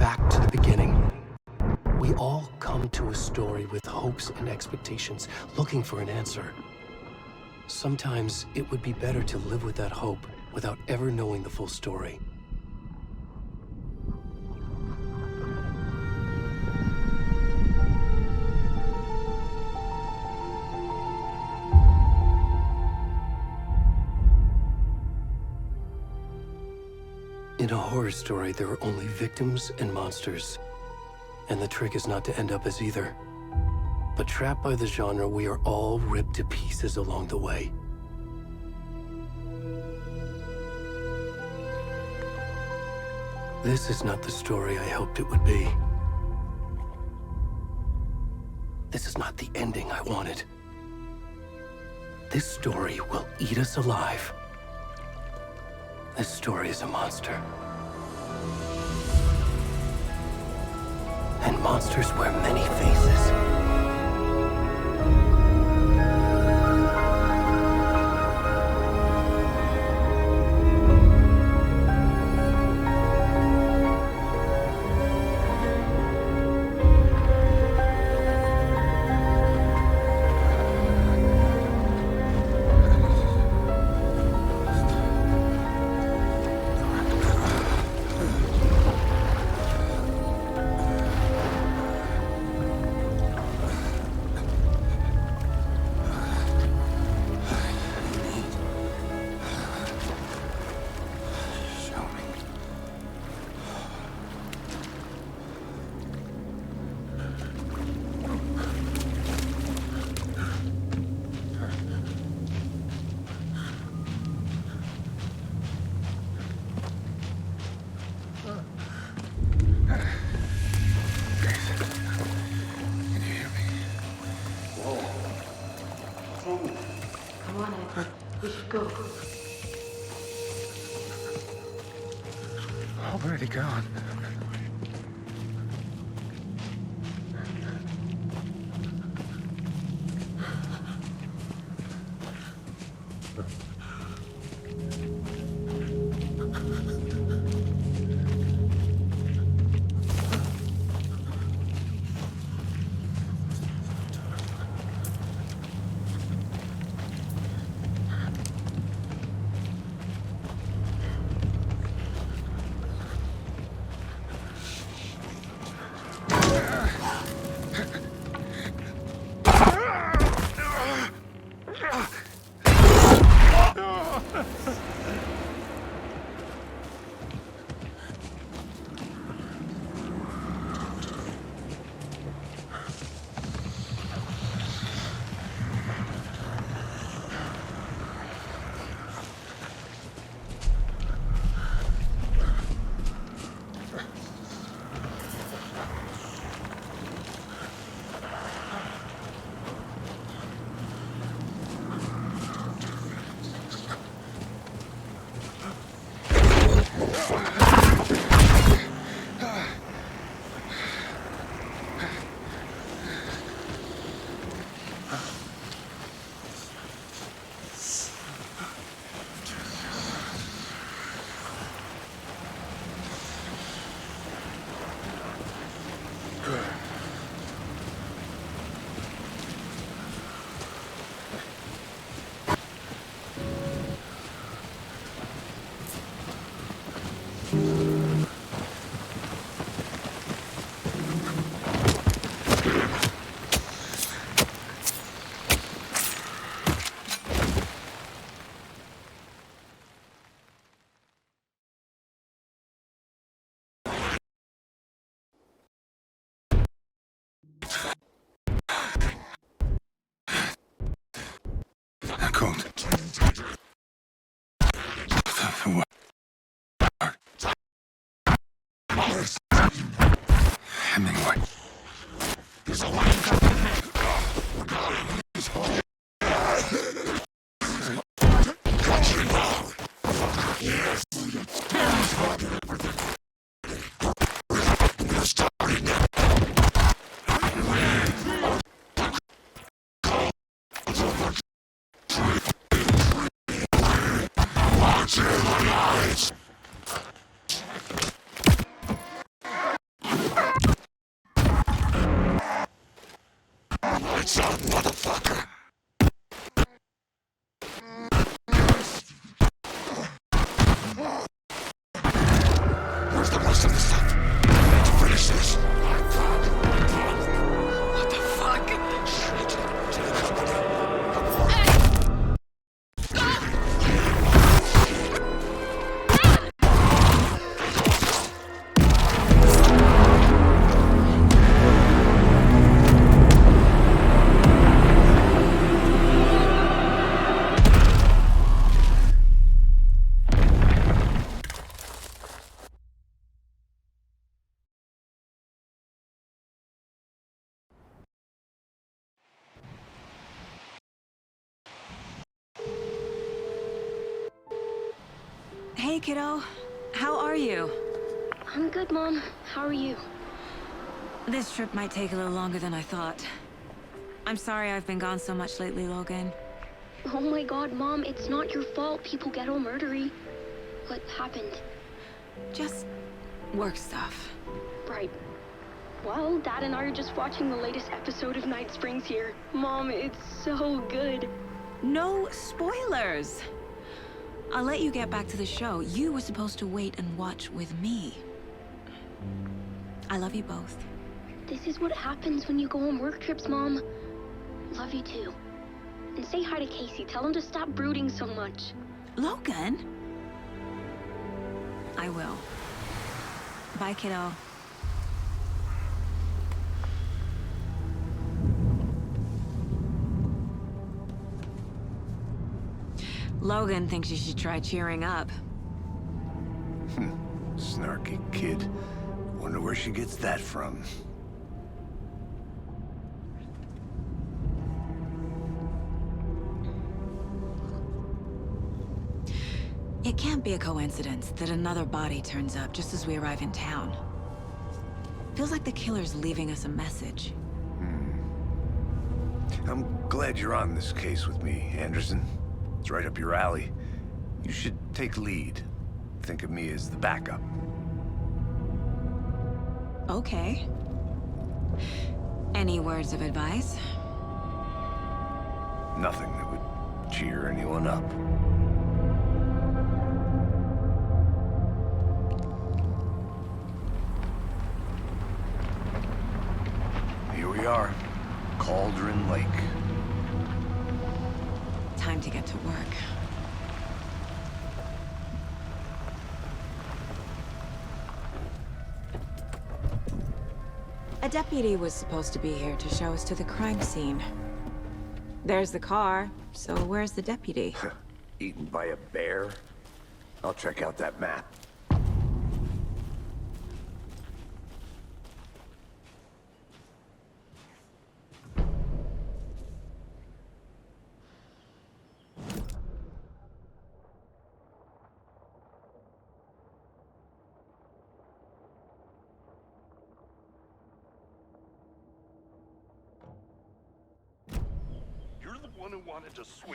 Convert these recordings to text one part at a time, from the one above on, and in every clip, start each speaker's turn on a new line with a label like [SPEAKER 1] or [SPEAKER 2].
[SPEAKER 1] back to the beginning. We all come to a story with hopes and expectations, looking for an answer. Sometimes it would be better to live with that hope without ever knowing the full story. In a horror story, there are only victims and monsters. And the trick is not to end up as either. But trapped by the genre, we are all ripped to pieces along the way. This is not the story I hoped it would be. This is not the ending I wanted. This story will eat us alive. This story is a monster. And monsters wear many faces.
[SPEAKER 2] Go.
[SPEAKER 3] Already gone.
[SPEAKER 4] Hemingway. lights out, motherfucker! Where's the rest of the stuff? Let's finish this! What the fuck? Shit! To the company!
[SPEAKER 3] Hey, kiddo. How are you?
[SPEAKER 2] I'm good, Mom. How are you?
[SPEAKER 3] This trip might take a little longer than I thought. I'm sorry I've been gone so much lately, Logan.
[SPEAKER 2] Oh my god, Mom, it's not your fault people get all murdery. What happened?
[SPEAKER 3] Just work stuff.
[SPEAKER 2] Right. Well, Dad and I are just watching the latest episode of Night Springs here. Mom, it's so good.
[SPEAKER 3] No spoilers! I'll let you get back to the show. You were supposed to wait and watch with me. I love you both.
[SPEAKER 2] This is what happens when you go on work trips, Mom. Love you too. And say hi to Casey. Tell him to stop brooding so much.
[SPEAKER 3] Logan? I will. Bye, kiddo. Logan thinks you should try cheering up.
[SPEAKER 4] Snarky kid. Wonder where she gets that from.
[SPEAKER 3] It can't be a coincidence that another body turns up just as we arrive in town. Feels like the killer's leaving us a message.
[SPEAKER 4] I'm glad you're on this case with me, Anderson. It's right up your alley. You should take lead. Think of me as the backup.
[SPEAKER 3] Okay. Any words of advice?
[SPEAKER 4] Nothing that would cheer anyone up. Here we are. Cauldron Lake.
[SPEAKER 3] Time to get to work. A deputy was supposed to be here to show us to the crime scene. There's the car, so where's the deputy?
[SPEAKER 4] Eaten by a bear? I'll check out that map.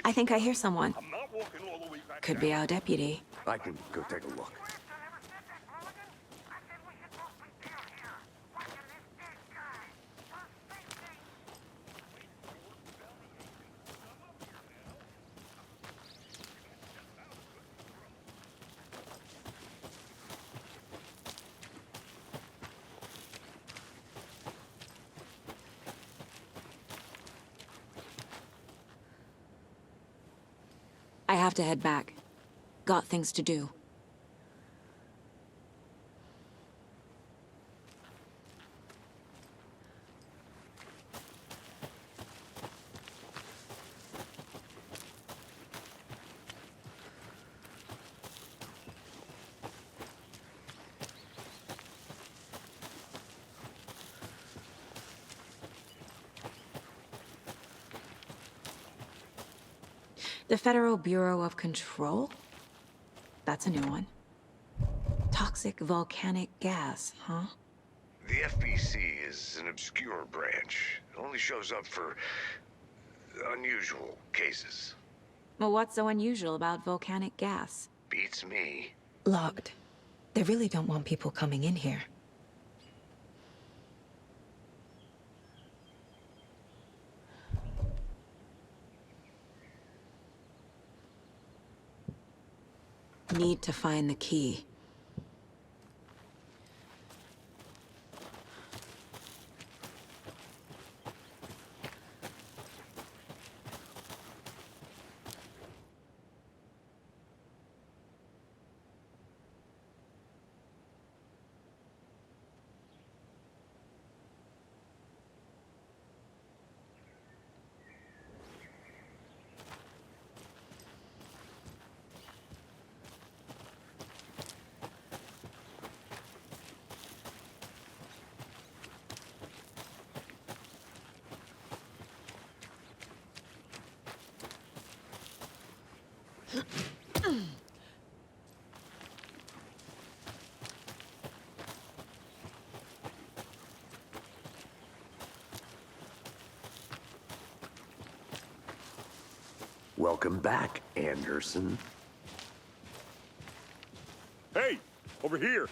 [SPEAKER 3] I think I hear someone. Could be our deputy.
[SPEAKER 4] I can go take a look.
[SPEAKER 3] I have to head back. Got things to do. The Federal Bureau of Control? That's a new one. Toxic volcanic gas, huh?
[SPEAKER 4] The FBC is an obscure branch. It only shows up for unusual cases.
[SPEAKER 3] Well, what's so unusual about volcanic gas?
[SPEAKER 4] Beats me.
[SPEAKER 3] Locked. They really don't want people coming in here. need to find the key.
[SPEAKER 5] Welcome back, Anderson.
[SPEAKER 6] Hey, over here.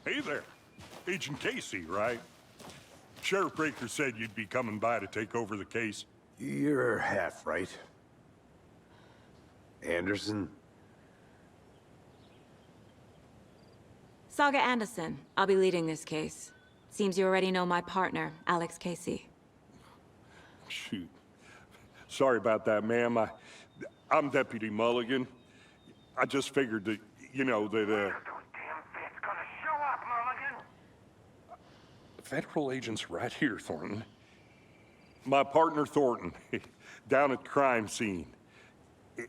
[SPEAKER 6] Hey there. Agent Casey, right? Sheriff Breaker said you'd be coming by to take over the case.
[SPEAKER 5] You're half right. Anderson?
[SPEAKER 3] Saga Anderson. I'll be leading this case. Seems you already know my partner, Alex Casey.
[SPEAKER 6] Shoot. Sorry about that, ma'am. I'm Deputy Mulligan. I just figured that, you know, that, Federal agent's right here, Thornton. My partner, Thornton, down at the crime scene.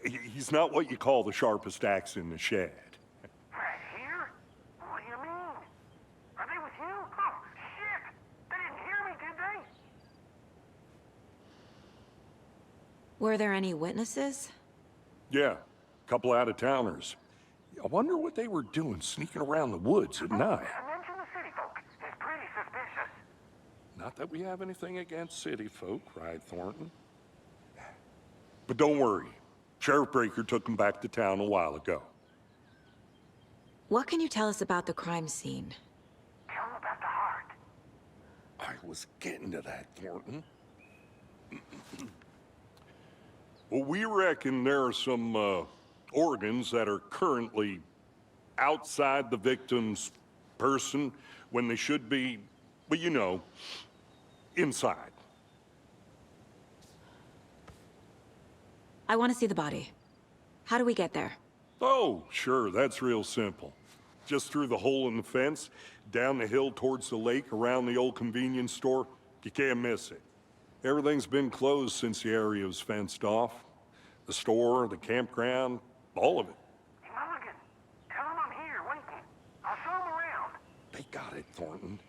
[SPEAKER 6] He's not what you call the sharpest axe in the shed.
[SPEAKER 7] Right here? What do you mean? Are they with you? Oh, shit! They didn't hear me, did they?
[SPEAKER 3] Were there any witnesses?
[SPEAKER 6] Yeah, a couple out-of-towners. I wonder what they were doing sneaking around the woods at night.
[SPEAKER 7] Mention the city folk. It's pretty suspicious.
[SPEAKER 6] Not that we have anything against city folk, right, Thornton? But don't worry. Sheriff Breaker took them back to town a while ago.
[SPEAKER 3] What can you tell us about the crime scene?
[SPEAKER 7] Tell them about the heart.
[SPEAKER 6] I was getting to that, Thornton. Well, we reckon there are some organs that are currently outside the victim's person when they should be, well, you know, inside.
[SPEAKER 3] I want to see the body. How do we get there?
[SPEAKER 6] Oh, sure, that's real simple. Just through the hole in the fence, down the hill towards the lake, around the old convenience store. You can't miss it. Everything's been closed since the area was fenced off. The store, the campground, all of it.
[SPEAKER 7] Hey, Mulligan, tell them I'm here, waiting. I'll show them around.
[SPEAKER 6] They got it, Thornton.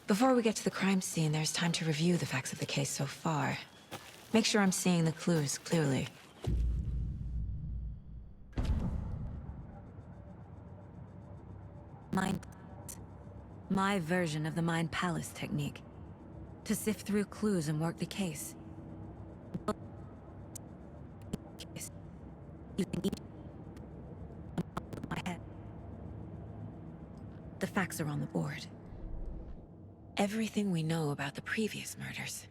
[SPEAKER 3] Before we get to the crime scene, there's time to review the facts of the case so far. Make sure I'm seeing the clues clearly. My version of the Mind Palace technique. To sift through clues and work the case. The facts are on the board. Everything we know about the previous murders.